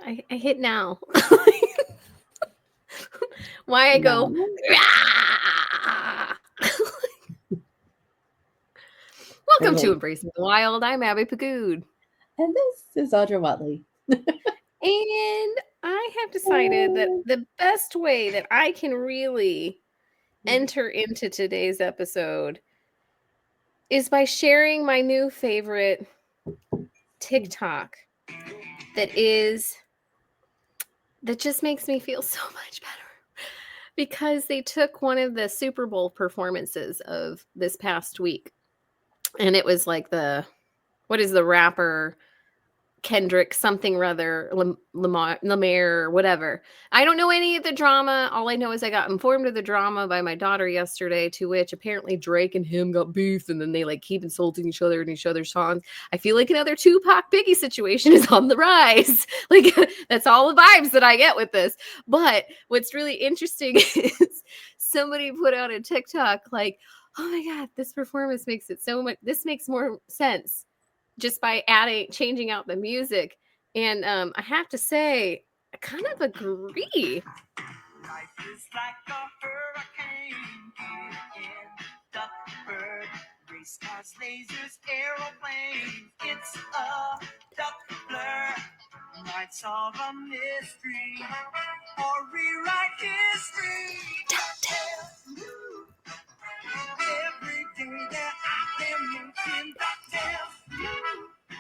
I hit now. Why I go, No. welcome to Brilliant. Embracing the Wild. I'm Abby Pagood. And this is Audra Watley. And I have decided that the best way that I can really enter into today's episode is by sharing my new favorite TikTok that just makes me feel so much better. Because they took one of the Super Bowl performances of this past week. And it was like what is the rapper Kendrick something rather Lamar whatever. I don't know any of the drama. All I know is I got informed of the drama by my daughter yesterday, to which apparently Drake and him got beef, and then they like keep insulting each other in each other's songs. I feel like another Tupac Biggie situation is on the rise. Like that's all the vibes that I get with this. But what's really interesting is somebody put out a TikTok like, oh my God, this performance makes it so much. This makes more sense just by changing out the music. And I have to say, I kind of agree. Life is like a hurricane, in Duckburg. Race cars, lasers, aeroplanes. It's a duck blur. Might solve a mystery or rewrite history. DuckTales. Every day that I am making DuckTales.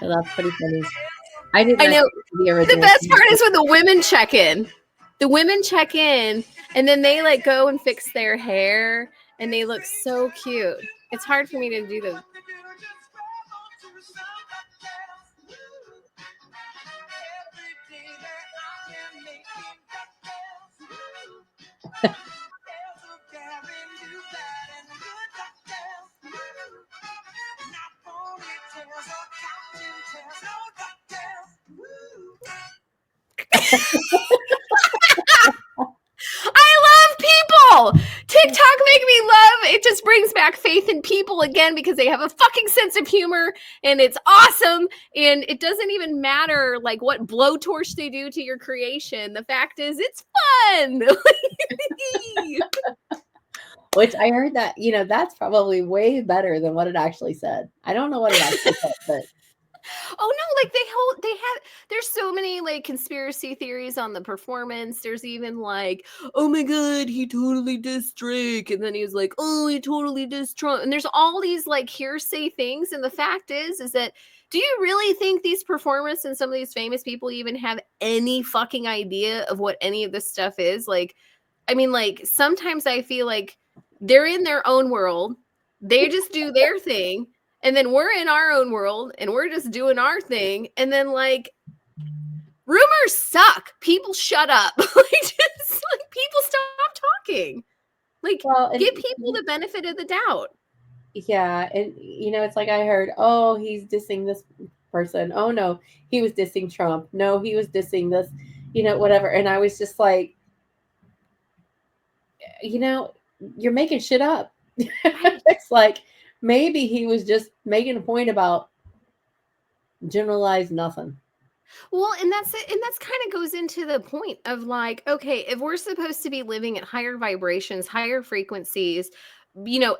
So that's pretty funny. I did I not know. see the original. The best part is when the women check in. The women check in, and then they like go and fix their hair, and they look so cute. It's hard for me to do the. I love people. TikTok make me love. It just brings back faith in people again because they have a fucking sense of humor and it's awesome. And it doesn't even matter like what blowtorch they do to your creation. The fact is, it's fun. Which I heard that, that's probably way better than what it actually said. I don't know what it actually said, but oh no, like there's so many like conspiracy theories on the performance. There's even like, oh my God, he totally dissed Drake. And then he was like, oh, he totally dissed Trump. And there's all these like hearsay things. And the fact is that do you really think these performers and some of these famous people even have any fucking idea of what any of this stuff is? Like, I mean, like sometimes I feel like they're in their own world. They just do their thing. And then we're in our own world and we're just doing our thing. And then like rumors suck. People shut up. People stop talking. Like give people the benefit of the doubt. Yeah. And it's like I heard, oh, he's dissing this person. Oh no, he was dissing Trump. No, he was dissing this, whatever. And I was just like, you're making shit up. It's like maybe he was just making a point about generalized nothing. Well, and that's it. And that's kind of goes into the point of like, okay, if we're supposed to be living at higher vibrations, higher frequencies,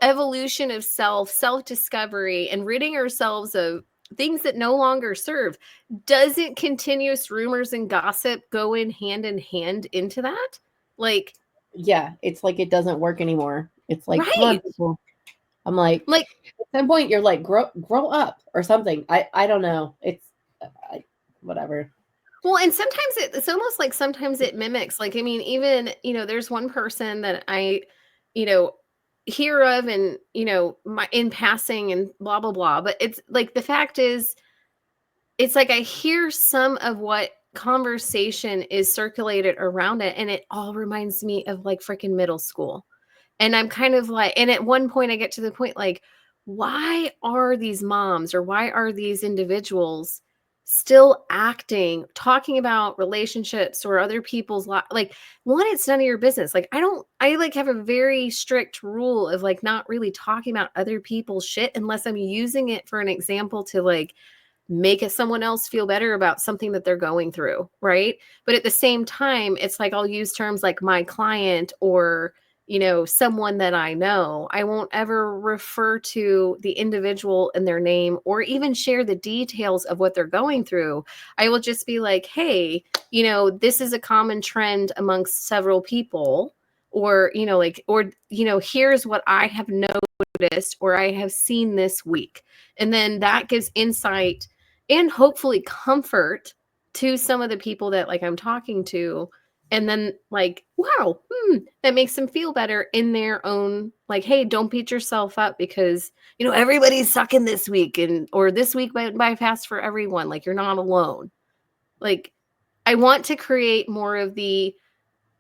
evolution of self-discovery, and ridding ourselves of things that no longer serve, doesn't continuous rumors and gossip go in hand into that? Like, yeah, it's like it doesn't work anymore. It's like, right. Come on, people. I'm like at some point you're like, grow up or something. I don't know. It's whatever. Well, and sometimes it's almost like sometimes it mimics. Like, I mean, even, there's one person that I, hear of and, in passing and blah, blah, blah. But it's like, the fact is, it's like I hear some of what conversation is circulated around it. And it all reminds me of like freaking middle school. And I'm kind of like, and at one point I get to the point like, why are these moms or why are these individuals still talking about relationships or other people's like, one, it's none of your business. Like, I like have a very strict rule of like not really talking about other people's shit unless I'm using it for an example to like make someone else feel better about something that they're going through, right? But at the same time, it's like I'll use terms like my client or, someone that I know. I won't ever refer to the individual in their name or even share the details of what they're going through. I will just be like, hey, this is a common trend amongst several people, or, here's what I have noticed or I have seen this week. And then that gives insight and hopefully comfort to some of the people that like I'm talking to. And then like, wow, that makes them feel better in their own, like, hey, don't beat yourself up because, everybody's sucking this week or this week went by fast for everyone. Like, you're not alone. Like, I want to create more of the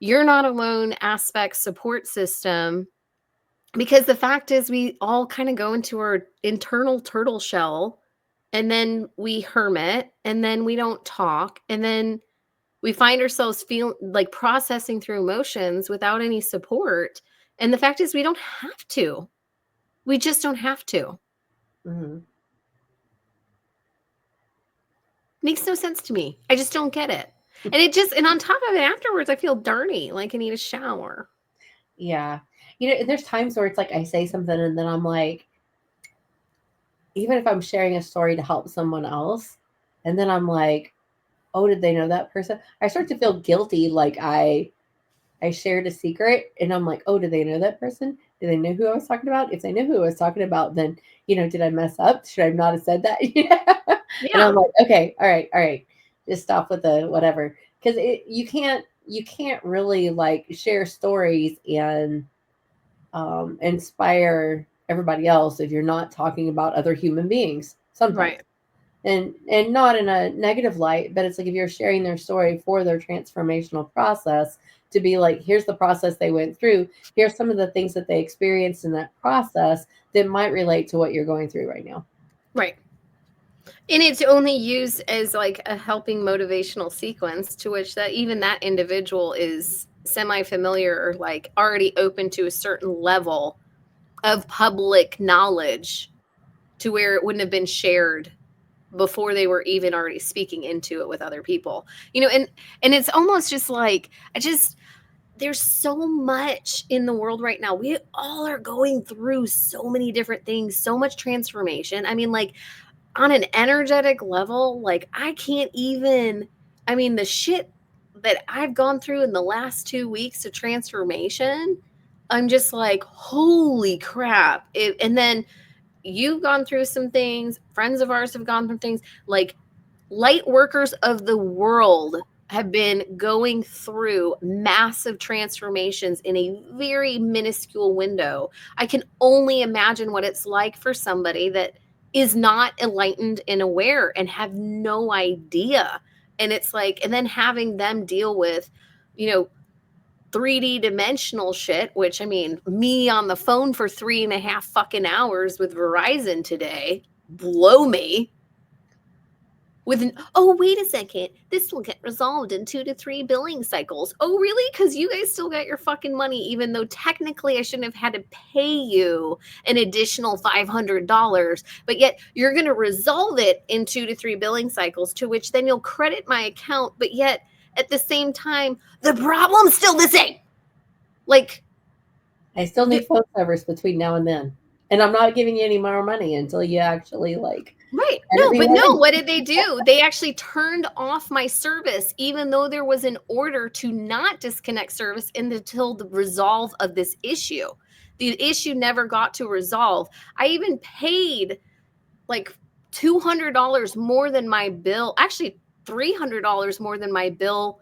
you're not alone aspect support system, because the fact is we all kind of go into our internal turtle shell and then we hermit and then we don't talk and then we find ourselves feeling like processing through emotions without any support. And the fact is we don't have to. We just don't have to. Mm-hmm. Makes no sense to me. I just don't get it. And on top of it, afterwards, I feel dirty, like I need a shower. Yeah. There's times where it's like I say something and then I'm like, even if I'm sharing a story to help someone else, and then I'm like, oh, did they know that person? I start to feel guilty, like I shared a secret, and I'm like, oh, did they know that person? Did they know who I was talking about? If they knew who I was talking about, then did I mess up? Should I not have said that? And I'm like, okay, all right, just stop with the whatever, because you can't really like share stories and inspire everybody else if you're not talking about other human beings sometimes. Right. And not in a negative light, but it's like if you're sharing their story for their transformational process, to be like, here's the process they went through, here's some of the things that they experienced in that process that might relate to what you're going through right now. Right. And it's only used as like a helping motivational sequence to which that even that individual is semi-familiar or like already open to a certain level of public knowledge to where it wouldn't have been shared before they were even already speaking into it with other people. And it's almost just like there's so much in the world right now. We all are going through so many different things, so much transformation. I mean, like on an energetic level, like I can't even, the shit that I've gone through in the last 2 weeks of transformation, I'm just like, holy crap. And then you've gone through some things, friends of ours have gone through things, like light workers of the world have been going through massive transformations in a very minuscule window. I can only imagine what it's like for somebody that is not enlightened and aware and have no idea. And it's like, and then having them deal with, 3D dimensional shit, which me on the phone for 3.5 fucking hours with Verizon today, blow me. Oh, wait a second, this will get resolved in 2 to 3 billing cycles. Oh, really? Because you guys still got your fucking money, even though technically I shouldn't have had to pay you an additional $500, but yet you're going to resolve it in 2 to 3 billing cycles, to which then you'll credit my account, but yet at the same time, the problem's still the same. Like, I still need phone service between now and then. And I'm not giving you any more money until you actually like. Right. No, but no, what did they do? They actually turned off my service, even though there was an order to not disconnect service until the resolve of this issue. The issue never got to resolve. I even paid like $200 more than my bill, actually $300 more than my bill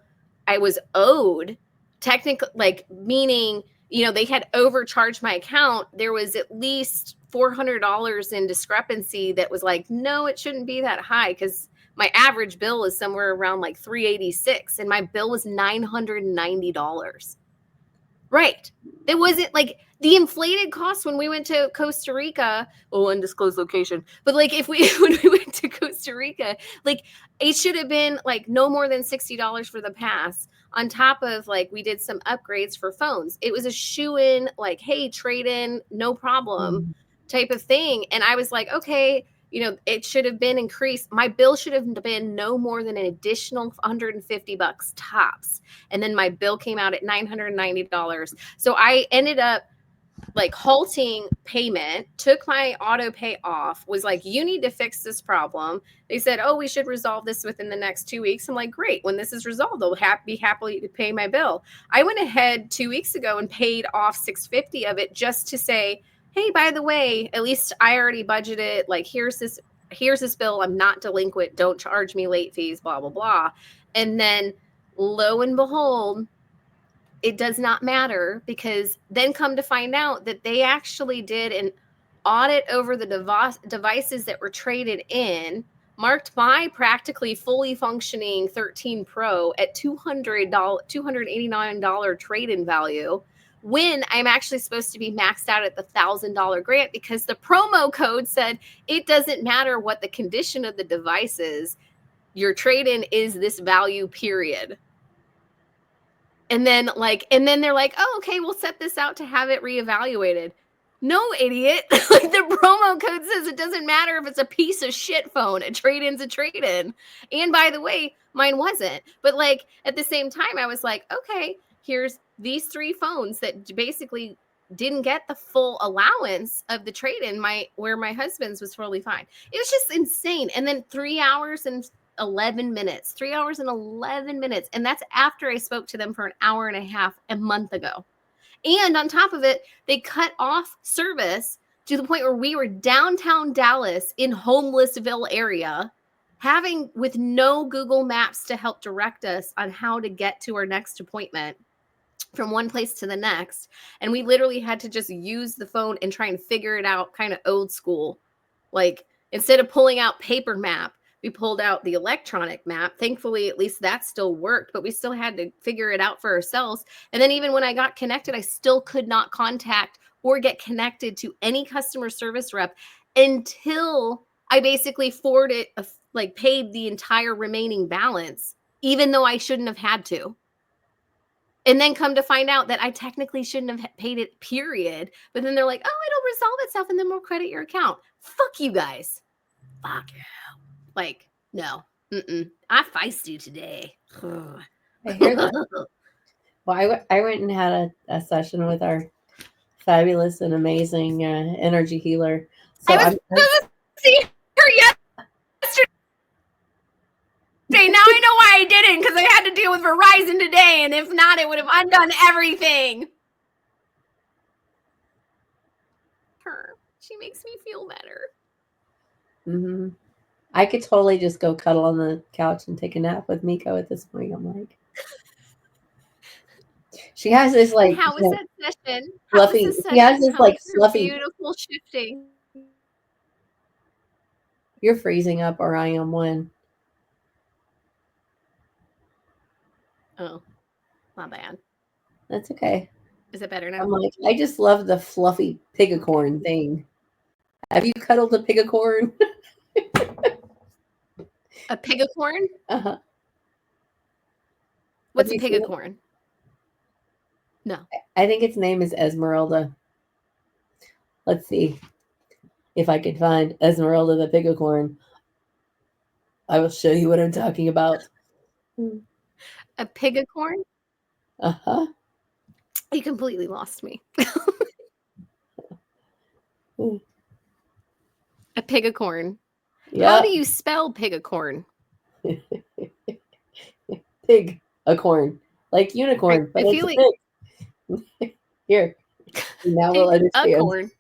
I was owed. Technically, like, meaning, they had overcharged my account. There was at least $400 in discrepancy that was like, no, it shouldn't be that high, because my average bill is somewhere around like $386 and my bill was $990. Right. It wasn't like the inflated cost when we went to Costa Rica, undisclosed location. But like when we went to Costa Rica, like it should have been like no more than $60 for the pass. On top of like we did some upgrades for phones. It was a shoe-in, like, hey, trade in, no problem type of thing. And I was like, okay, it should have been increased. My bill should have been no more than an additional $150 tops. And then my bill came out at $990. So I ended up like halting payment, took my auto pay off, was like, you need to fix this problem. They said, oh, we should resolve this within the next 2 weeks. I'm like, great. When this is resolved, I'll be happy to pay my bill. I went ahead 2 weeks ago and paid off $650 of it just to say, hey, by the way, at least I already budgeted. Like, here's this bill. I'm not delinquent. Don't charge me late fees, blah, blah, blah. And then lo and behold, it does not matter, because then come to find out that they actually did an audit over the devices that were traded in, marked my practically fully functioning 13 Pro at $289 trade-in value, when I'm actually supposed to be maxed out at the $1,000 grant, because the promo code said it doesn't matter what the condition of the device is, your trade-in is this value, period. And then they're like, oh, okay, we'll set this out to have it reevaluated. No, idiot. Like, the promo code says it doesn't matter if it's a piece of shit phone. A trade-in's a trade-in. And by the way, mine wasn't. But like, at the same time, I was like, okay, here's these 3 phones that basically didn't get the full allowance of the trade-in, where my husband's was totally fine. It was just insane. And then 3 hours and 11 minutes. 3 hours and 11 minutes. And that's after I spoke to them for an hour and a half a month ago. And on top of it, they cut off service to the point where we were downtown Dallas in Homelessville area, with no Google Maps to help direct us on how to get to our next appointment from one place to the next. And we literally had to just use the phone and try and figure it out kind of old school. Like, instead of pulling out paper map, we pulled out the electronic map. Thankfully, at least that still worked, but we still had to figure it out for ourselves. And then even when I got connected, I still could not contact or get connected to any customer service rep until I basically paid the entire remaining balance, even though I shouldn't have had to. And then come to find out that I technically shouldn't have paid it, period. But then they're like, oh, it'll resolve itself and then we'll credit your account. Fuck you guys. Fuck you. Like, no. I feisty today. I hear that. Well, I went and had a session with our fabulous and amazing energy healer. So I was supposed to see her yesterday. Now I know why I didn't, because I had to deal with Verizon today, and if not, it would have undone everything. She makes me feel better. Mm-hmm. I could totally just go cuddle on the couch and take a nap with Miko at this point. I'm like, she has this like. How was that session? Fluffy. She has this like fluffy, beautiful shifting. You're freezing up, or I am one. Oh, my bad. That's okay. Is it better now? I'm like, I just love the fluffy pigacorn thing. Have you cuddled a pigacorn? A pigacorn? Uh-huh. What's a pigacorn? No. I think its name is Esmeralda. Let's see if I can find Esmeralda the pigacorn. I will show you what I'm talking about. A pigacorn? Uh-huh. You completely lost me. A pigacorn. Yep. How do you spell pigacorn? Pig a corn. Like unicorn. I feel like here. Now we'll understand. A corn.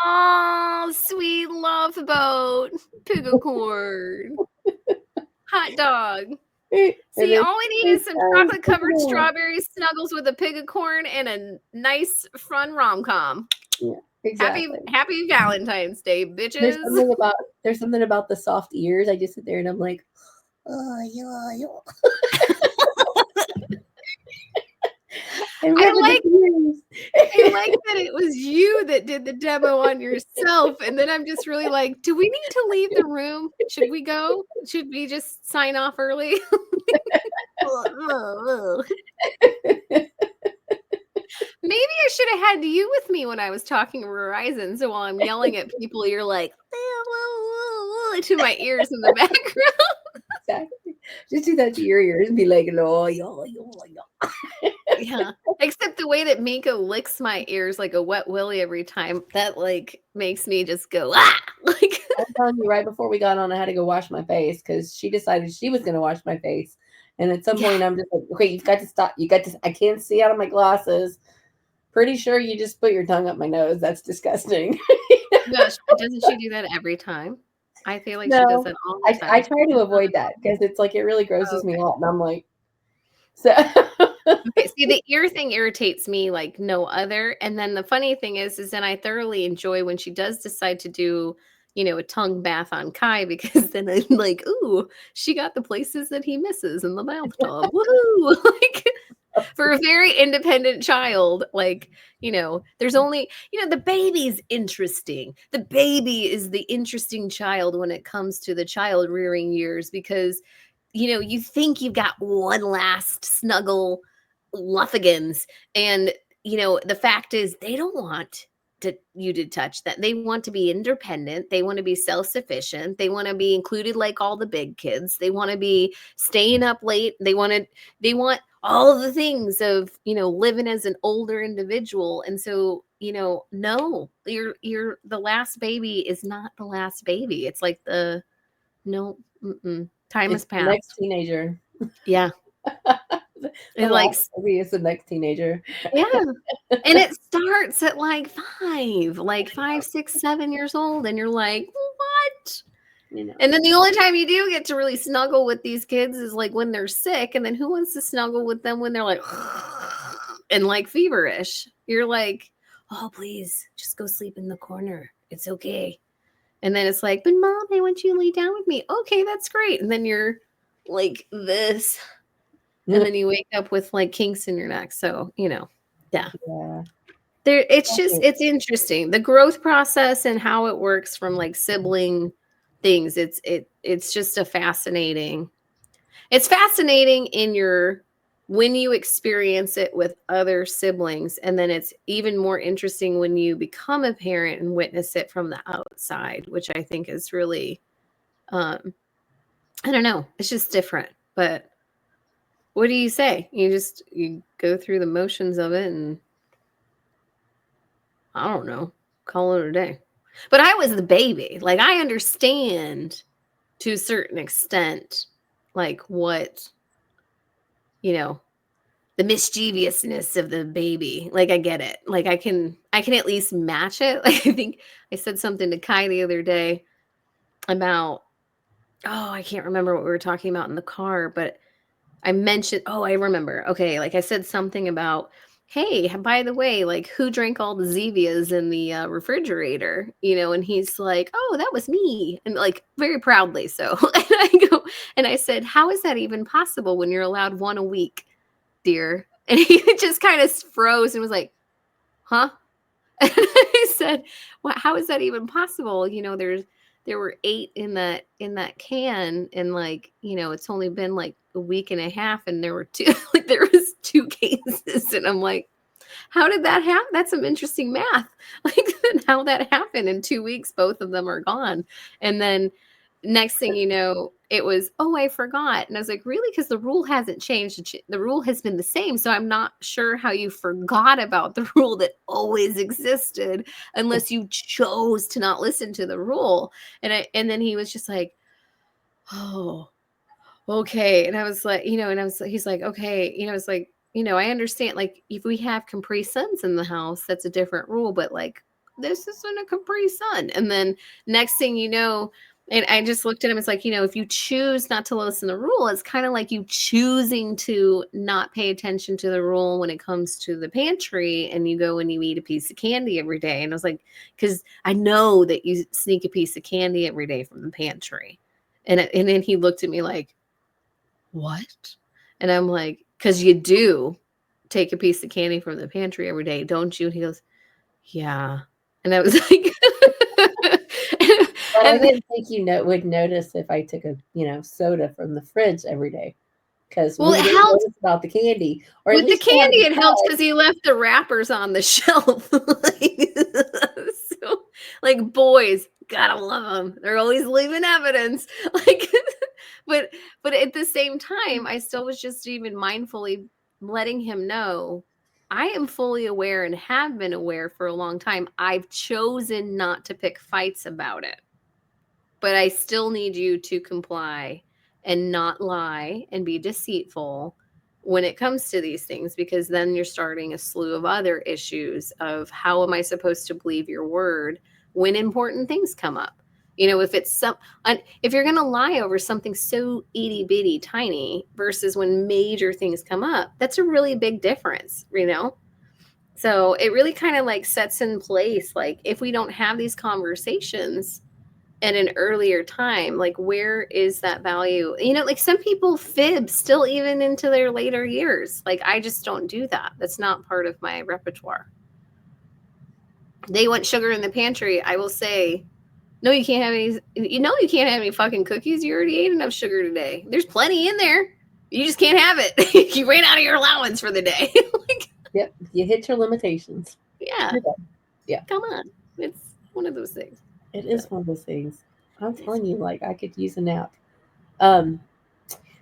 Oh, sweet love boat. Pigacorn. Hot dog. See, all we need is some chocolate-covered strawberry snuggles with a pigacorn and a nice, fun rom-com. Yeah, exactly. Happy Valentine's Day, bitches. There's something about the soft ears. I just sit there and I'm like, oh, yeah. I like that it was you that did the demo on yourself. And then I'm just really like, do we need to leave the room? Should we go? Should we just sign off early? Maybe I should have had you with me when I was talking Verizon. So while I'm yelling at people, you're like, to my ears in the background. Exactly. Just do that to your ears and be like, "Oh, yo, yo, yo." Yeah. Except the way that Miko licks my ears like a wet willy every time, that like makes me just go, ah! Like, I'm telling you, right before we got on, I had to go wash my face because she decided she was going to wash my face. And at some yeah. point, I'm just like, okay, you've got to stop. You got to, I can't see out of my glasses. Pretty sure you just put your tongue up my nose. That's disgusting. Gosh, but doesn't she do that every time? I feel like she does No, that all the I time. try to avoid that because it's like it really grosses me Okay. out. And I'm like, so. Okay, see, the ear thing irritates me like no other, and then the funny thing is then I thoroughly enjoy when she does decide to do, a tongue bath on Kai because then I'm like, "Ooh, she got the places that he misses in the bathtub. Woohoo!" Like, for a very independent child, like, there's only, the baby's interesting. The baby is the interesting child when it comes to the child rearing years because, you think you've got one last snuggle Luffigans. And, the fact is they don't want you to touch that. They want to be independent. They want to be self-sufficient. They want to be included like all the big kids. They want to be staying up late. They want all of the things of, living as an older individual. And so, no, you're the last baby is not the last baby. It's like no, time has It's the next passed. teenager. Yeah. The It like last baby is the next teenager. Yeah. And it starts at like 5, 6, 7 years old. And you're like, what? And then the only time you do get to really snuggle with these kids is like when they're sick. And then who wants to snuggle with them when they're like, and like feverish? You're like, oh, please just go sleep in the corner. It's okay. And then it's like, but mom, I want you to lay down with me. Okay, that's great. And then you're like this. And then you wake up with like kinks in your neck. So, yeah. Yeah. It's interesting. The growth process and how it works from like sibling things. It's just it's fascinating when you experience it with other siblings. And then it's even more interesting when you become a parent and witness it from the outside, which I think is really, I don't know. It's just different, but what do you say? You go through the motions of it and I don't know, call it a day. But I was the baby. Like I understand to a certain extent, like what, the mischievousness of the baby. Like I get it. Like I can at least match it. Like I think I said something to Kai the other day about, I can't remember what we were talking about in the car, but I mentioned, I remember. Okay, like I said something about, hey, by the way, like who drank all the Zevias in the refrigerator? And he's like, oh, that was me. And like very proudly so. And I said, how is that even possible when you're allowed one a week, dear? And he just kind of froze and was like, huh? And I said, well, how is that even possible? There were 8 in that can, and like, it's only been like a week and a half, and there were 2, like there was 2 cases, and I'm like, how did that happen? That's some interesting math. Like how that happened in 2 weeks, both of them are gone. And then next thing you know, it was, I forgot. And I was like, really? Because the rule hasn't changed. The rule has been the same. So I'm not sure how you forgot about the rule that always existed unless you chose to not listen to the rule. And then he was just like, oh, okay. And I was like, he's like, okay. I was like, I understand. Like if we have Capri Suns in the house, that's a different rule. But like, this isn't a Capri Sun. And then next thing you know, and I just looked at him. It's like, if you choose not to listen to the rule, it's kind of like you choosing to not pay attention to the rule when it comes to the pantry, and you go and you eat a piece of candy every day. And I was like, because I know that you sneak a piece of candy every day from the pantry. And then he looked at me like, what? And I'm like, because you do take a piece of candy from the pantry every day, don't you? And he goes, yeah. And I was like, But I didn't think you would notice if I took a soda from the fridge every day, because well, we it didn't helps notice about the candy. Or with at the least we candy. haven't It helps tried. because he left the wrappers on the shelf. So, like boys, Gotta love them. They're always leaving evidence. Like, but at the same time, I still was just even mindfully letting him know I am fully aware and have been aware for a long time. I've chosen not to pick fights about it, but I still need you to comply and not lie and be deceitful when it comes to these things, because then you're starting a slew of other issues of how am I supposed to believe your word when important things come up. If it's if you're going to lie over something so itty bitty tiny versus when major things come up, that's a really big difference. So it really kind of like sets in place, like if we don't have these conversations at an earlier time, like where is that value? Like some people fib still even into their later years. Like I just don't do that. That's not part of my repertoire. They want sugar in the pantry. I will say, no, you can't have any. You can't have any fucking cookies. You already ate enough sugar today. There's plenty in there. You just can't have it. You ran out of your allowance for the day. Like, Yep, you hit your limitations. yeah. Yeah. Come on. It's one of those things. It is one of those things. I'm telling you, like I could use a nap.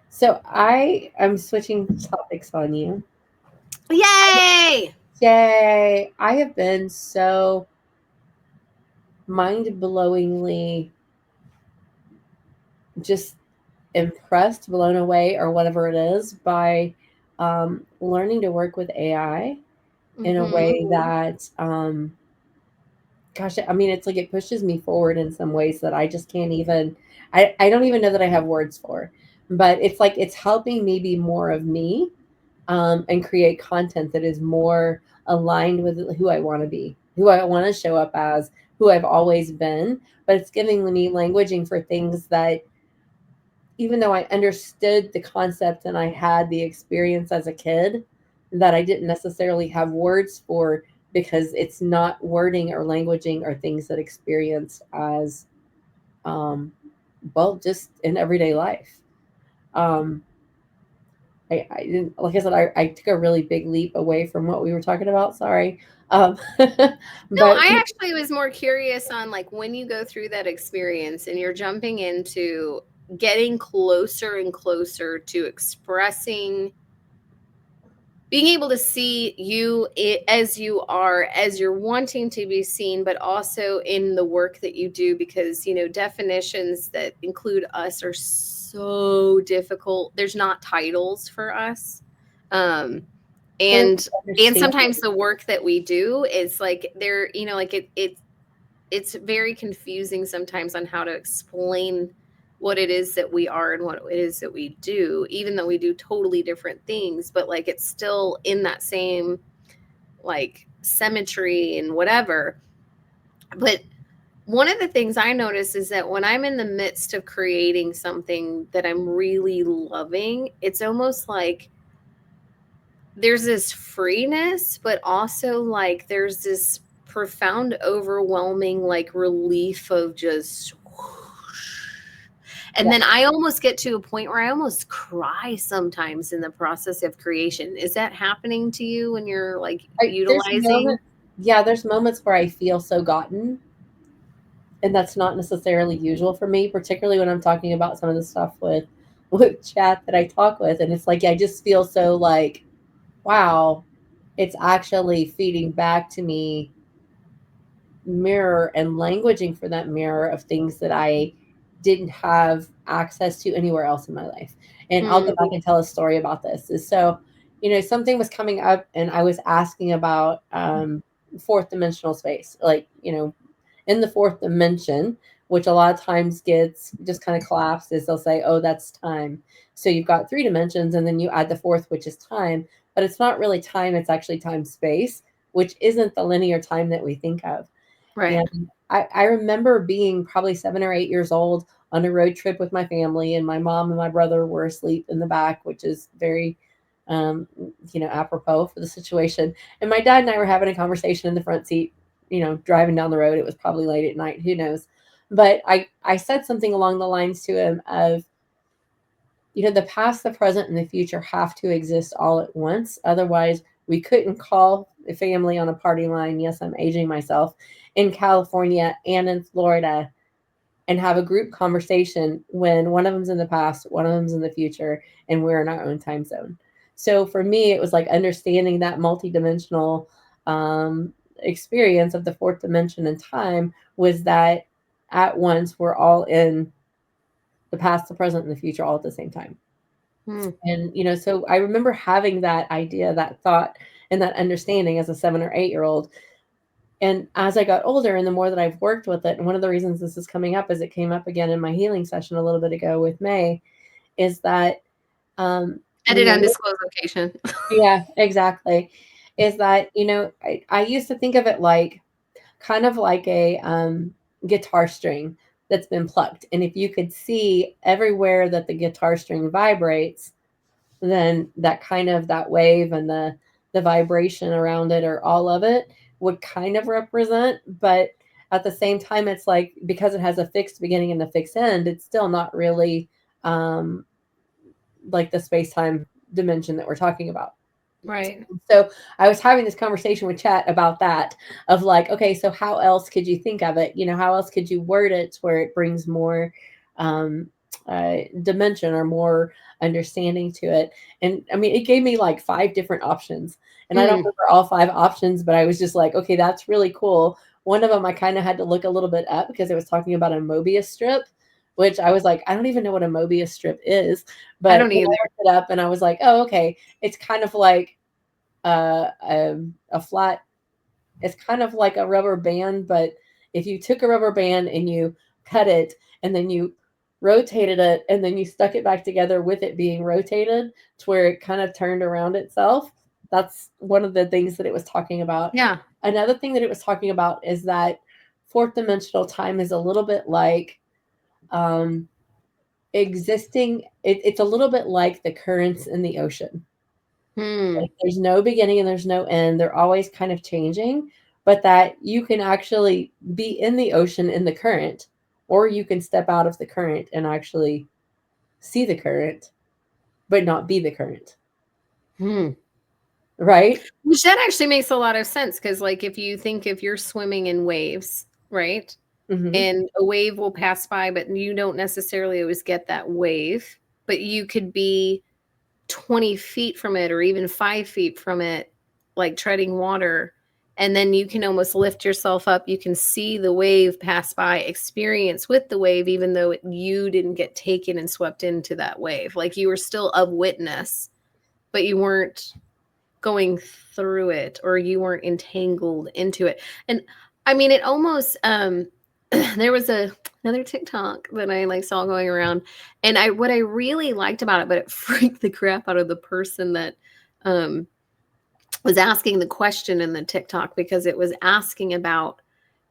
So I'm switching topics on you. Yay! Yay! I have been so mind-blowingly just impressed, blown away, or whatever it is by learning to work with AI in a way that, gosh, I mean, it's like it pushes me forward in some ways that I just can't even, I don't even know that I have words for. But it's like it's helping me be more of me and create content that is more aligned with who I want to be, who I want to show up as, who I've always been. But it's giving me languaging for things that, even though I understood the concept and I had the experience as a kid, that I didn't necessarily have words for, because it's not wording or languaging or things that experience as just in everyday life. I didn't, like I said, I took a really big leap away from what we were talking about. Sorry. No, But I actually was more curious on like when you go through that experience and you're jumping into getting closer and closer to expressing, being able to see you as you are, as you're wanting to be seen, but also in the work that you do, because, definitions that include us are so difficult. There's not titles for us. And sometimes the work that we do is like there, like it's very confusing sometimes on how to explain what it is that we are and what it is that we do, even though we do totally different things, but like it's still in that same like symmetry and whatever. But one of the things I notice is that when I'm in the midst of creating something that I'm really loving, it's almost like there's this freeness, but also like there's this profound, overwhelming like relief of just whoosh. And then I almost get to a point where I almost cry sometimes in the process of creation. Is that happening to you when you're like utilizing? There's moments where I feel so gotten. And that's not necessarily usual for me, particularly when I'm talking about some of the stuff with chat that I talk with. And it's like, I just feel so like, wow, it's actually feeding back to me mirror and languaging for that mirror of things that I didn't have access to anywhere else in my life. And I'll go back and tell a story about this. So, something was coming up and I was asking about fourth dimensional space, like, in the fourth dimension, which a lot of times gets just kind of collapsed, is they'll say, oh, that's time. So you've got 3 dimensions and then you add the fourth, which is time, but it's not really time. It's actually time space, which isn't the linear time that we think of. Right. And I remember being probably 7 or 8 years old on a road trip with my family, and my mom and my brother were asleep in the back, which is very, apropos for the situation. And my dad and I were having a conversation in the front seat, driving down the road. It was probably late at night, who knows? But I said something along the lines to him of, the past, the present, and the future have to exist all at once. Otherwise, we couldn't call a family on a party line. Yes, I'm aging myself, in California and in Florida and have a group conversation when one of them's in the past, one of them's in the future, and we're in our own time zone. So for me, it was like understanding that multidimensional experience of the fourth dimension and time was that at once we're all in the past, the present, and the future all at the same time. And, you know, so I remember having that idea, that thought, and that understanding as a 7 or 8 year old. And as I got older and the more that I've worked with it, and one of the reasons this is coming up is it came up again in my healing session a little bit ago with May, is that Edit undisclosed location. yeah, exactly. Is that, you know, I used to think of it like kind of like a guitar string that's been plucked. And if you could see everywhere that the guitar string vibrates, then that kind of that wave and the vibration around it or all of it would kind of represent. But at the same time, it's like because it has a fixed beginning and a fixed end, it's still not really like the space-time dimension that we're talking about. Right. So I was having this conversation with Chat about that of like, okay, so how else could you think of it? You know, how else could you word it to where it brings more dimension or more understanding to it? And I mean, it gave me like 5 different options, and I don't remember all 5 options, but I was just like, okay, that's really cool. One of them I kind of had to look a little bit up because it was talking about a Mobius strip, which I was like, I don't even know what a Mobius strip is, but I don't either. I looked it up and I was like, oh, okay, it's kind of like a flat, it's kind of like a rubber band, but if you took a rubber band and you cut it and then you rotated it and then you stuck it back together with it being rotated to where it kind of turned around itself, that's one of the things that it was talking about. Yeah. Another thing that it was talking about is that fourth dimensional time is a little bit like existing, it's a little bit like the currents in the ocean. Like there's no beginning and there's no end. They're always kind of changing, but that you can actually be in the ocean in the current, or you can step out of the current and actually see the current, but not be the current. Right? Which that actually makes a lot of sense because, like, if you think if you're swimming in waves, right? And a wave will pass by, but you don't necessarily always get that wave, but you could be 20 feet from it or even 5 feet from it, like treading water. And then you can almost lift yourself up. You can see the wave pass by, experience with the wave, even though you didn't get taken and swept into that wave. Like you were still of witness, but you weren't going through it or you weren't entangled into it. And I mean, it almost, there was another TikTok that I like saw going around, and what I really liked about it, but it freaked the crap out of the person that was asking the question in the TikTok, because it was asking about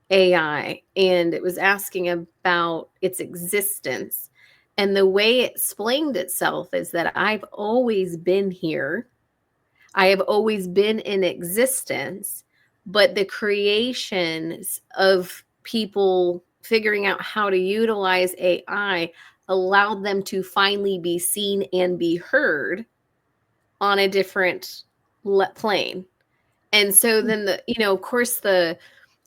AI and it was asking about its existence. And the way it explained itself is that I've always been here. I have always been in existence, but the creations of people figuring out how to utilize AI allowed them to finally be seen and be heard on a different plane. And so then of course the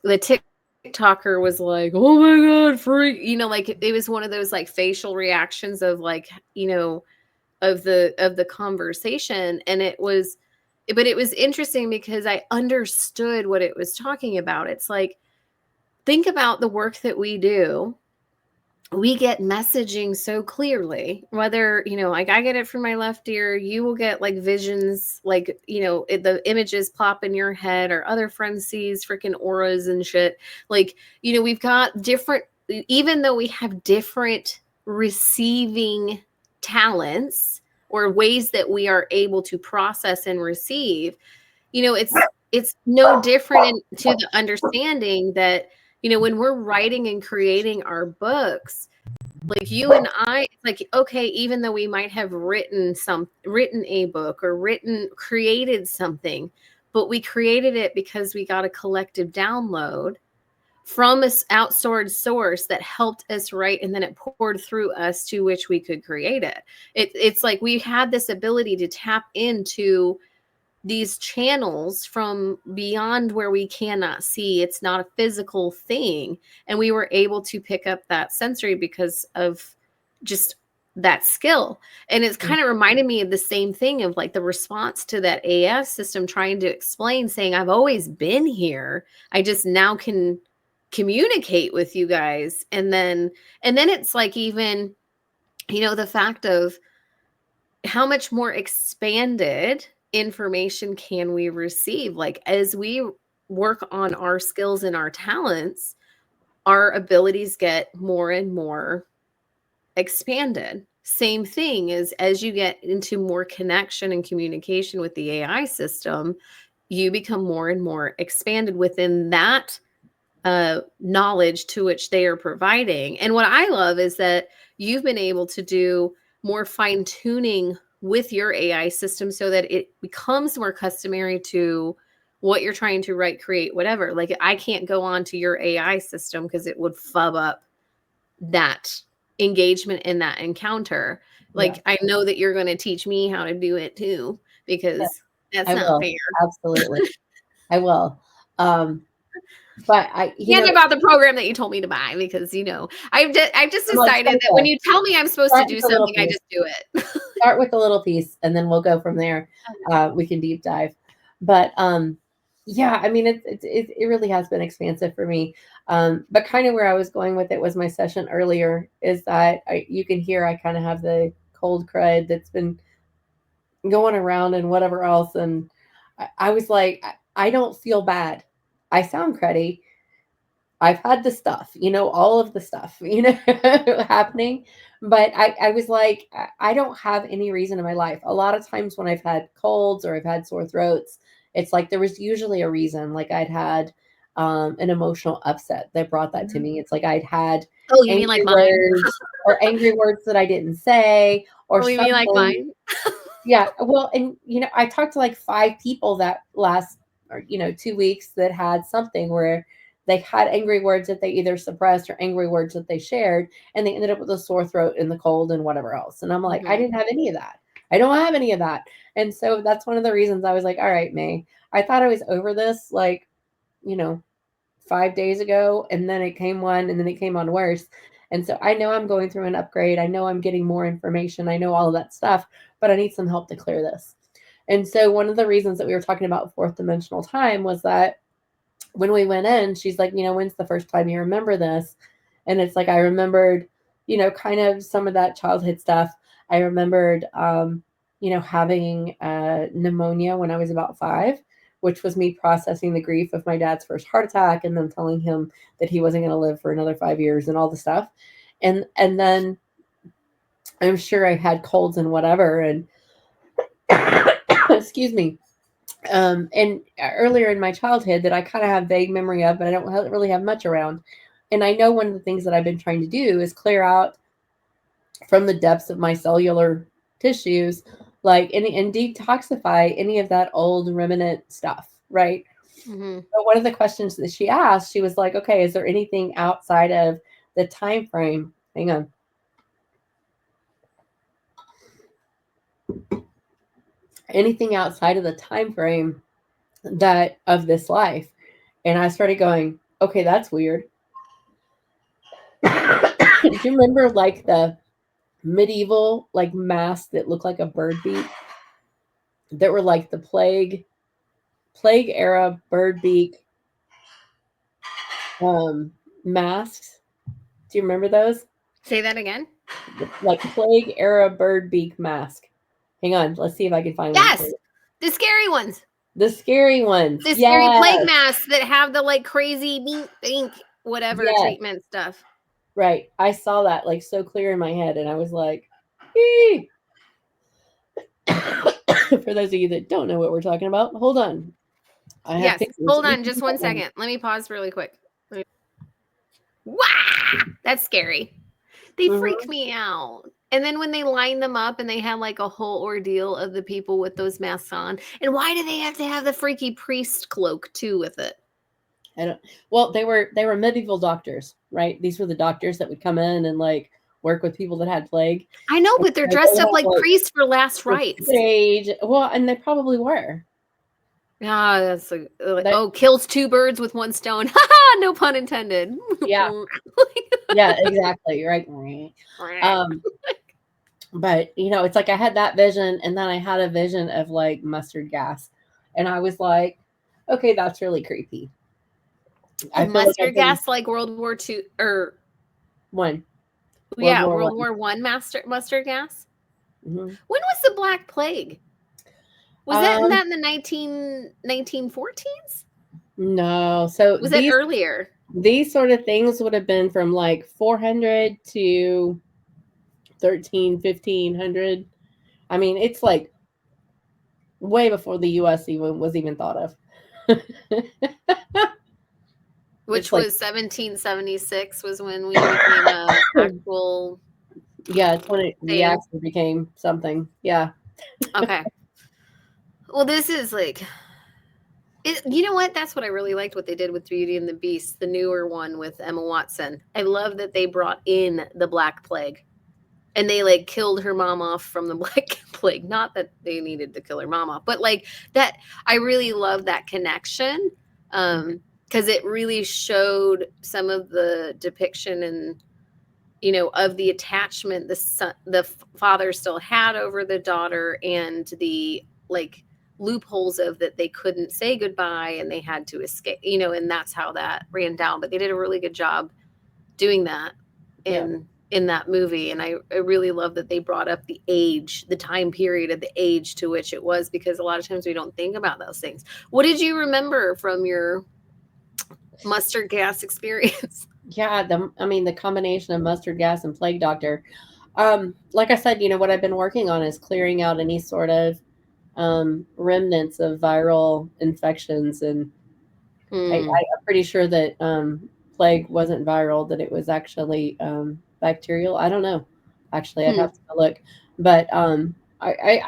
TikToker was like, "Oh my God, freak," like it was one of those like facial reactions of like, of the conversation. And it was interesting because I understood what it was talking about. It's like, think about the work that we do. We get messaging so clearly, whether, like I get it from my left ear, you will get like visions, like, the images pop in your head, or other friends sees freaking auras and shit. Like, we've got different, even though we have different receiving talents or ways that we are able to process and receive, it's no different to the understanding that, when we're writing and creating our books, like you and I, it's like, okay, even though we might have written a book or created something, but we created it because we got a collective download from an outsourced source that helped us write, and then it poured through us to which we could create it. It's like we had this ability to tap into these channels from beyond where we cannot see. It's not a physical thing. And we were able to pick up that sensory because of just that skill. And it's kind of reminded me of the same thing of like the response to that AS system trying to explain, saying, I've always been here. I just now can communicate with you guys. And then it's like, even, you know, the fact of how much more expanded information can we receive? Like, as we work on our skills and our talents, our abilities get more and more expanded. Same thing as you get into more connection and communication with the AI system, you become more and more expanded within that knowledge to which they are providing. And what I love is that you've been able to do more fine tuning with your AI system so that it becomes more customary to what you're trying to write, create, whatever. Like, I can't go on to your AI system because it would fub up that engagement in that encounter. Like, Yeah. I know that you're going to teach me how to do it too, because that's I not will. fair. Absolutely. I will. But And about the program that you told me to buy, because, you know, I've just I'm like, decided that when you tell me I'm supposed to start do with a little something, I piece. just do it. Start with a little piece and then we'll go from there. We can deep dive. But yeah, I mean, it really has been expansive for me. But kind of where I was going with it was my session earlier is that you can hear I kind of have the cold crud that's been going around and whatever else. And I was like, I don't feel bad. I sound cruddy. I've had the stuff, you know, all of the stuff, you know, happening. But I was like, I don't have any reason in my life. A lot of times when I've had colds or I've had sore throats, it's like there was usually a reason. Like I'd had an emotional upset that brought that to me. It's like I'd had Oh, you mean angry like mine? words or angry words that I didn't say or Oh, you mean like something. mine? Yeah. Well, and, you know, I talked to like 5 people that last, or, you know, 2 weeks that had something where they had angry words that they either suppressed or angry words that they shared, and they ended up with a sore throat and the cold and whatever else. And I'm like, I didn't have any of that. I don't have any of that. And so that's one of the reasons I was like, all right, May, I thought I was over this, like, you know, 5 days ago, and then it came one, and then it came on worse. And so I know I'm going through an upgrade. I know I'm getting more information. I know all of that stuff, but I need some help to clear this. And so one of the reasons that we were talking about fourth dimensional time was that when we went in, she's like, you know, when's the first time you remember this? And it's like, I remembered, you know, kind of some of that childhood stuff. I remembered, you know, having pneumonia when I was about 5, which was me processing the grief of my dad's first heart attack and then telling him that he wasn't going to live for another 5 years and all the stuff. And then I'm sure I had colds and whatever. And excuse me. And earlier in my childhood that I kind of have vague memory of, but I don't really have much around. And I know one of the things that I've been trying to do is clear out from the depths of my cellular tissues, like and detoxify any of that old remnant stuff, right? Mm-hmm. But one of the questions that she asked, she was like, okay, is there anything outside of the time frame? Hang on. Anything outside of the time frame that of this life? And I started going, okay, that's weird. Do you remember like the medieval like masks that look like a bird beak that were like the plague era bird beak masks? Do you remember those? Say that again. Like plague era bird beak mask. Hang on, let's see if I can find one. Yes, the scary ones. The scary ones. The scary Yes. plague masks that have the like crazy bink whatever Yes. treatment stuff. Right. I saw that like so clear in my head, and I was like, "Ee." For those of you that don't know what we're talking about, hold on. I have Yes, pictures. hold on just 1 second. Let me pause really quick. Wow, that's scary. They freak me out. And then when they line them up and they had like a whole ordeal of the people with those masks on, and why do they have to have the freaky priest cloak too with it? I don't. Well, they were medieval doctors, right? These were the doctors that would come in and like work with people that had plague. I know, but they're And dressed they up had, like priests for last the rites. stage. Well, and they probably were. Ah, that's That, kills two birds with one stone. Haha, no pun intended. yeah, yeah, exactly, right. But it's like I had that vision, and then I had a vision of like mustard gas, and I was like, okay, that's really creepy. I feel like I Mustard can gas, like World War II, or one World yeah, War World One. War One mustard gas. Mm-hmm. When was the Black Plague? Was that Um, in the 1914s? no, so Was it earlier? these sort of things would have been from like 400 to 1500. I mean, it's like way before the U.S. was even thought of. Which It's like, was 1776 was when we became a actual yeah, it's when we thing. actually became something. Yeah. Okay. Well, this is like you know what? That's what I really liked what they did with Beauty and the Beast, the newer one with Emma Watson. I love that they brought in the Black Plague. And they like killed her mom off from the Black Plague. Not that they needed to kill her mom off, but like that I really love that connection. Because it really showed some of the depiction and of the attachment the father still had over the daughter, and the like loopholes of that they couldn't say goodbye and they had to escape, and that's how that ran down. But they did a really good job doing that Yeah. in that movie. And I really love that they brought up the age, the time period of the age to which it was, because a lot of times we don't think about those things. What did you remember from your mustard gas experience? Yeah, the combination of mustard gas and plague doctor. Like I said, what I've been working on is clearing out any sort of remnants of viral infections, and I'm pretty sure that plague wasn't viral; that it was actually bacterial. I don't know. Actually, I'd have to look, but I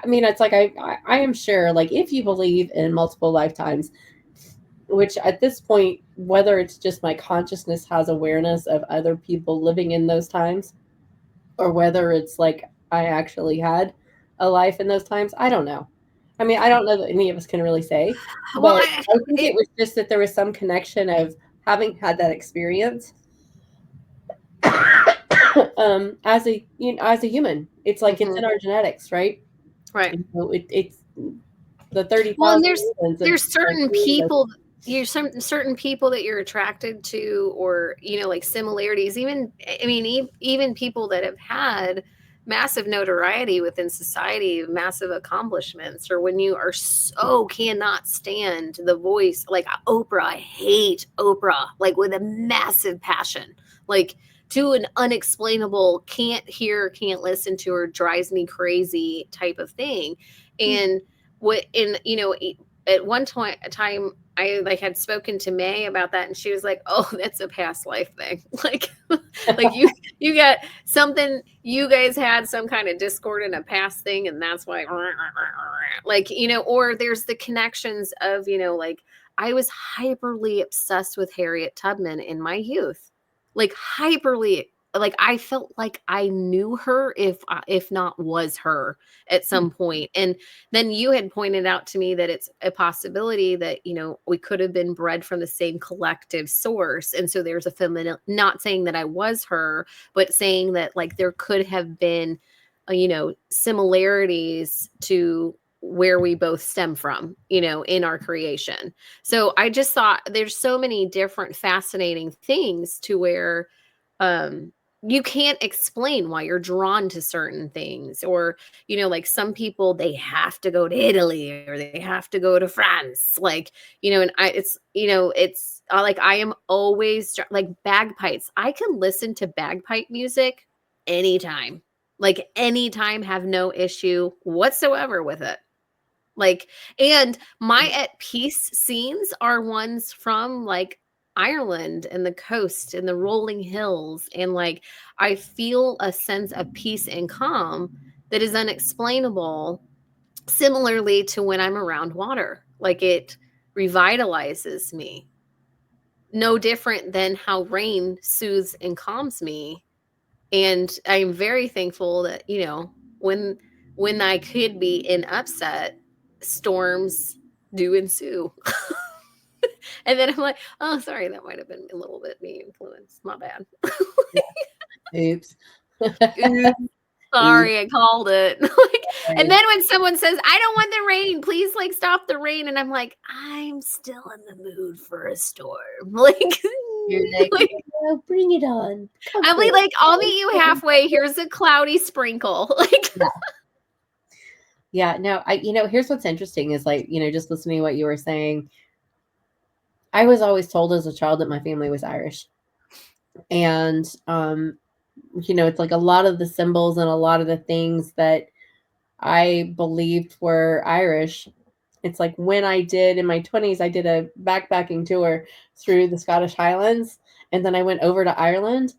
mean, it's like I am sure, like if you believe in multiple lifetimes, which at this point, whether it's just my consciousness has awareness of other people living in those times, or whether it's like I actually had a life in those times, I don't know. I mean, I don't know that any of us can really say, Well, but I think it was just that there was some connection of having had that experience as a as a human. It's like it's in our genetics, right? right. It's the 30,000 Well, and reasons there's certain of being people, certain people that you're attracted to, or like similarities. Even I mean, even people that have had massive notoriety within society, massive accomplishments, or when you are so cannot stand the voice, like Oprah. I hate Oprah like with a massive passion, like to an unexplainable, can't hear, can't listen to her, drives me crazy type of thing. And what in at one time I like had spoken to May about that, and she was like, "Oh, that's a past life thing." like like you got something, you guys had some kind of discord in a past thing, and that's why like or there's the connections of like I was hyperly obsessed with Harriet Tubman in my youth, like hyperly, like I felt like I knew her, if not was her at some point. And then you had pointed out to me that it's a possibility that we could have been bred from the same collective source, and so there's a feminine, not saying that I was her, but saying that like there could have been similarities to where we both stem from in our creation. So I just thought there's so many different fascinating things to where um you can't explain why you're drawn to certain things, or like some people, they have to go to Italy or they have to go to France, like and it's like I am always like bagpipes. I can listen to bagpipe music anytime, like anytime, have no issue whatsoever with it. Like, and my at peace scenes are ones from like Ireland and the coast and the rolling hills. And like, I feel a sense of peace and calm that is unexplainable, similarly to when I'm around water. Like, it revitalizes me. No different than how rain soothes and calms me. And I'm very thankful that, when I could be in upset storms, do ensue. And then I'm like, oh, sorry, that might have been a little bit me influenced. My bad. Oops. Oops, sorry, I called it. Like, and Right. then when someone says, I don't want the rain, please like stop the rain. And I'm like, I'm still in the mood for a storm. Like, You're like, like "No, bring it on. Come I'm for like, I'll it." meet you halfway. Here's a cloudy sprinkle. Like, Yeah, no, here's what's interesting is like, just listening to what you were saying. I was always told as a child that my family was Irish. And it's like a lot of the symbols and a lot of the things that I believed were Irish. It's like when I did in my 20s, I did a backpacking tour through the Scottish Highlands, and then I went over to Ireland.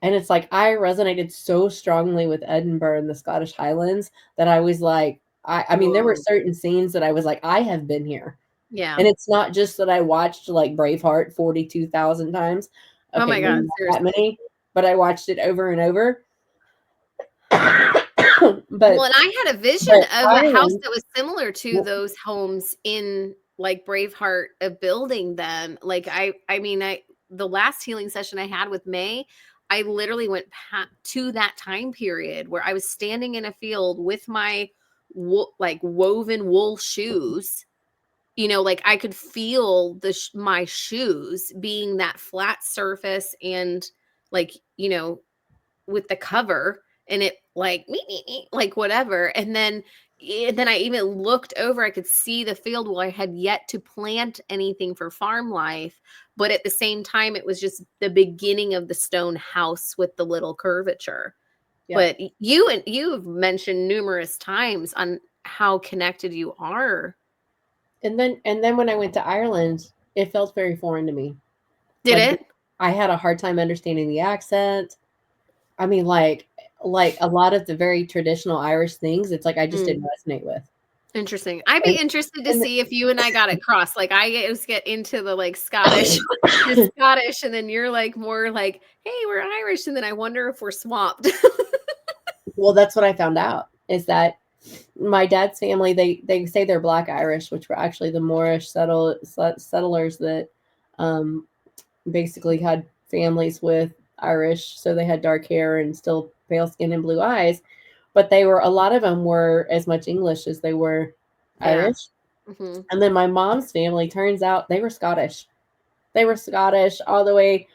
And it's like I resonated so strongly with Edinburgh and the Scottish Highlands that I was like, I mean, there were whoa. certain scenes that I was like, I have been here. Yeah. And it's not just that I watched like Braveheart 42,000 times. Oh Okay, my maybe God, not that seriously. many, but I watched it over and over. Well, but and I had a vision but of a house Ireland, that was similar to those homes in like Braveheart of building them. Like I mean, the last healing session I had with May, I literally went to that time period where I was standing in a field with my like woven wool shoes. Like I could feel my shoes being that flat surface and like, with the cover and it like like whatever. And then I even looked over, I could see the field where I had yet to plant anything for farm life, but at the same time it was just the beginning of the stone house with the little curvature. yeah. But you've mentioned numerous times on how connected you are. And then when I went to Ireland, it felt very foreign to me. Did Like it? I had a hard time understanding the accent. I mean, like a lot of the very traditional Irish things, it's like I just didn't Mm. resonate with. Interesting. I'd be And, interested to and see if you and I got it crossed. Like I always get into the like Scottish, you're Scottish, and then you're like more like, hey, we're Irish, and then I wonder if we're swapped. well, that's what I found out is that my dad's family they say they're Black Irish, which were actually the Moorish settlers that um, basically had families with Irish, so they had dark hair and still pale skin and blue eyes. But a lot of them were as much English as they were Yeah. Irish. Hmm. And then my mom's family turns out they were Scottish. They were Scottish all the way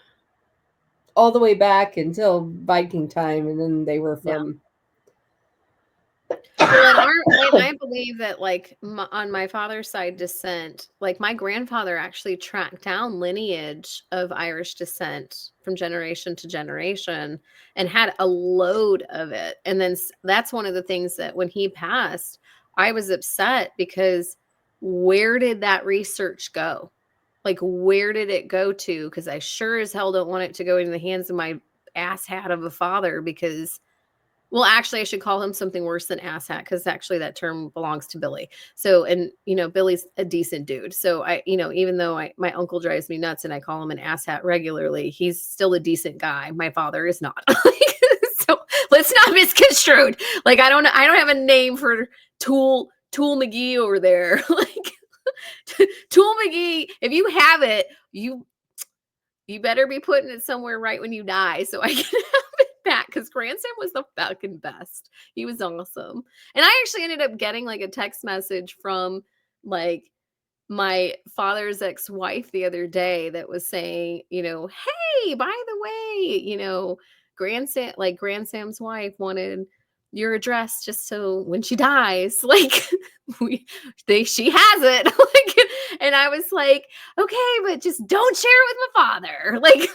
back until Viking time, and then they were Yeah. from. Well, and I believe that like on my father's side descent, like my grandfather actually tracked down lineage of Irish descent from generation to generation and had a load of it. And then that's one of the things that when he passed, I was upset because where did that research go? Like, where did it go to? Because I sure as hell don't want it to go into the hands of my asshat of a father because well, actually, I should call him something worse than asshat because actually that term belongs to Billy. So, and Billy's a decent dude. So even though my uncle drives me nuts and I call him an asshat regularly, he's still a decent guy. My father is not. So let's not misconstrued. Like I don't have a name for Tool McGee over there. Like Tool McGee. If you have it, you better be putting it somewhere right when you die so I can have it back because Grandson was the fucking best. He was awesome. And I actually ended up getting like a text message from like my father's ex-wife the other day that was saying, hey, by the way, Grand Sam's wife wanted your address just so when she dies, like she has it. Like, and I was like, okay, but just don't share it with my father. Like,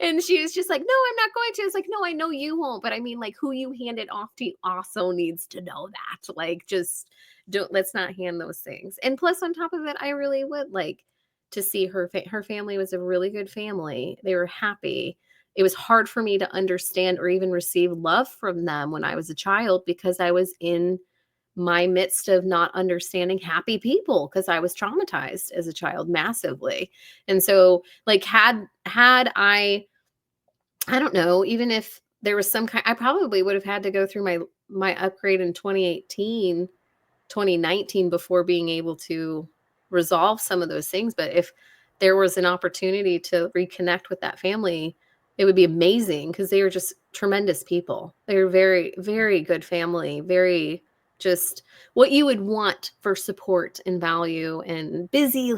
and she was just like, no, I'm not going to. It's like, no, I know you won't, but I mean, like, who you hand it off to also needs to know that. Like, just let's not hand those things. And plus, on top of it, I really would like to see her family was a really good family. They were happy. It was hard for me to understand or even receive love from them when I was a child because I was in my midst of not understanding happy people because I was traumatized as a child massively. And so like had I don't know, even if there was some kind I probably would have had to go through my upgrade in 2018 2019 before being able to resolve some of those things. But if there was an opportunity to reconnect with that family, it would be amazing because they were just tremendous people. They were very, very good family, very just what you would want for support and value, and busy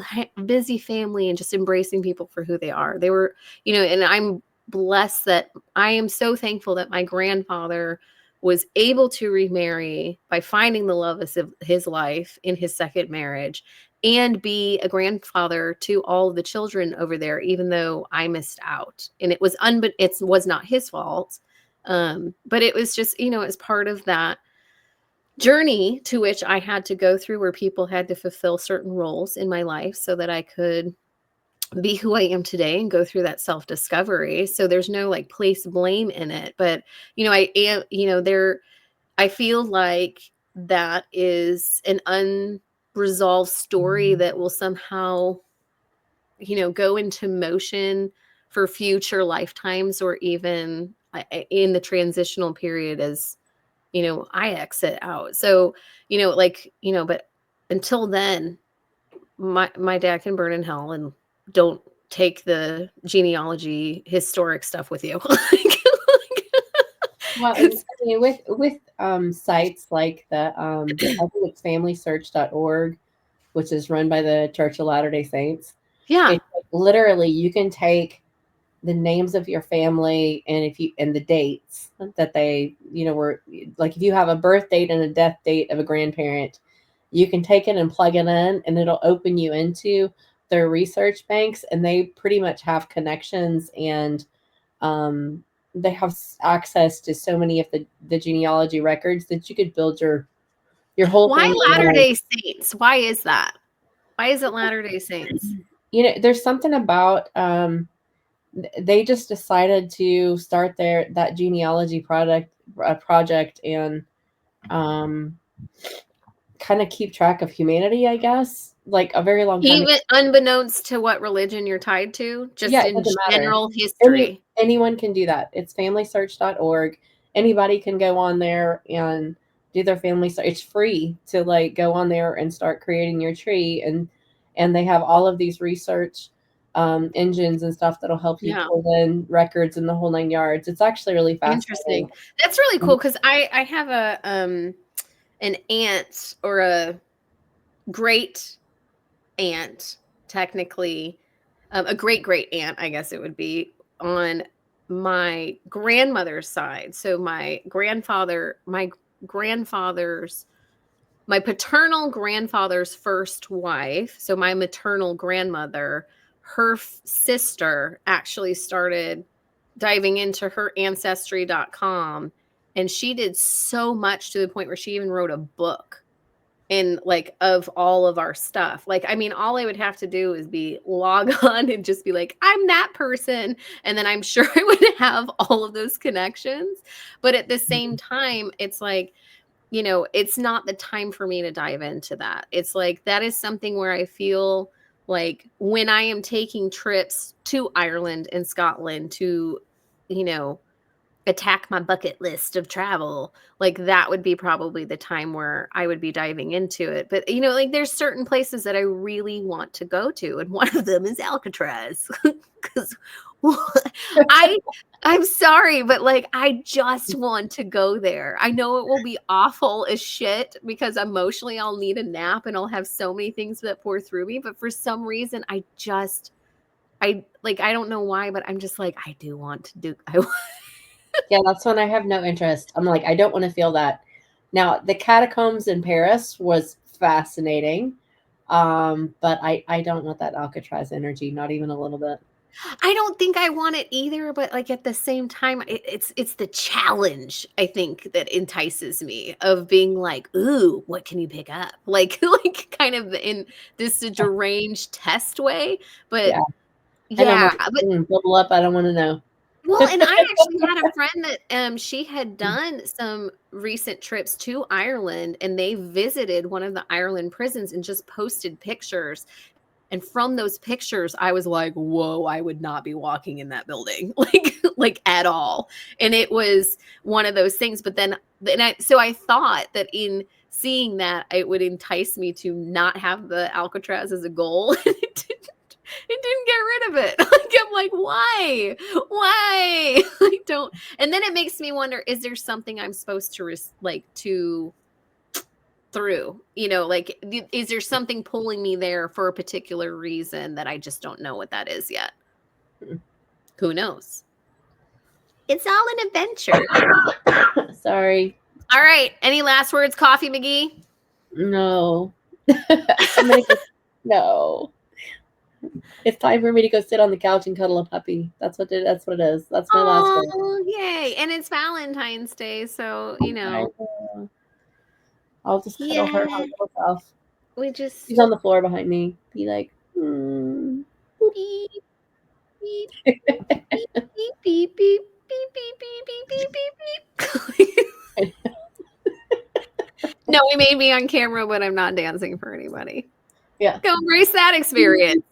family, and just embracing people for who they are. They were, and I'm blessed that I am so thankful that my grandfather was able to remarry by finding the love of his life in his second marriage and be a grandfather to all of the children over there, even though I missed out. And it was not his fault. But it was just, it's part of that journey to which I had to go through, where people had to fulfill certain roles in my life so that I could be who I am today and go through that self-discovery. So there's no like place blame in it. But, I am, I feel like that is an unresolved story that will somehow, go into motion for future lifetimes, or even in the transitional period as, I exit out. So, but until then, my dad can burn in hell, and don't take the genealogy historic stuff with you. Well, and, I mean, with sites like the I think it's FamilySearch.org, which is run by the Church of Latter-day Saints. Yeah. It's like, literally, you can take the names of your family and the dates that they, were, like, if you have a birth date and a death date of a grandparent, you can take it and plug it in, and it'll open you into their research banks, and they pretty much have connections, and they have access to so many of the genealogy records that you could build your whole Why family. Latter-day Saints? Why is that? Why is it Latter-day Saints? There's something about they just decided to start that genealogy project and kind of keep track of humanity, I guess, like a very long time. Even unbeknownst to what religion you're tied to, just Yeah, it in doesn't matter. general history. Anyone can do that. It's FamilySearch.org. Anybody can go on there and do their family search. It's free to like go on there and start creating your tree, and they have all of these research engines and stuff that'll help you pull in records in the whole 9 yards. It's actually really fascinating. Interesting. That's really cool, because I have an aunt, or a great aunt, technically, a great aunt, I guess it would be, on my grandmother's side. So my paternal grandfather's first wife, so my maternal grandmother, her sister actually started diving into her ancestry.com, and she did so much to the point where she even wrote a book of all of our stuff. Like, I mean, all I would have to do is be log on and just be like, I'm that person. And then I'm sure I would have all of those connections. But at the same time, it's like, it's not the time for me to dive into that. It's like, that is something where I feel like when I am taking trips to Ireland and Scotland to, attack my bucket list of travel, like that would be probably the time where I would be diving into it. But like, there's certain places that I really want to go to, and one of them is Alcatraz. Because I'm sorry, but like, I just want to go there. I know it will be awful as shit, because emotionally I'll need a nap and I'll have so many things that pour through me, but for some reason I don't know why, but I'm just like, I do want to do Yeah, that's when I have no interest. I'm like, I don't want to feel that. Now, the catacombs in Paris was fascinating, but I don't want that Alcatraz energy, not even a little bit. I don't think I want it either, but like at the same time, it's the challenge, I think, that entices me, of being like, ooh, what can you pick up? Like kind of in this deranged test way. But yeah, but bubble up. I don't want to know. Well, and I actually had a friend that she had done some recent trips to Ireland, and they visited one of the Ireland prisons and just posted pictures. And from those pictures, I was like, whoa, I would not be walking in that building, like at all. And it was one of those things. But so I thought that in seeing that, it would entice me to not have the Alcatraz as a goal. It didn't get rid of it. Like, I'm like, why? Why? I don't. And then it makes me wonder, is there something I'm supposed to through, like, is there something pulling me there for a particular reason that I just don't know what that is yet? Who knows? It's all an adventure. Sorry. All right. Any last words, Coffee McGee? No. I'm gonna go, no. It's time for me to go sit on the couch and cuddle a puppy. That's what it is. That's my last word. Oh, yay. And it's Valentine's Day, so, I'll just cuddle her Yeah. little self. We just She's on the floor behind me. Be like, boop. beep, beep, beep, beep, beep, beep, beep, beep, beep, beep, beep, beep. No, we may be on camera, but I'm not dancing for anybody. Yeah. Go embrace that experience.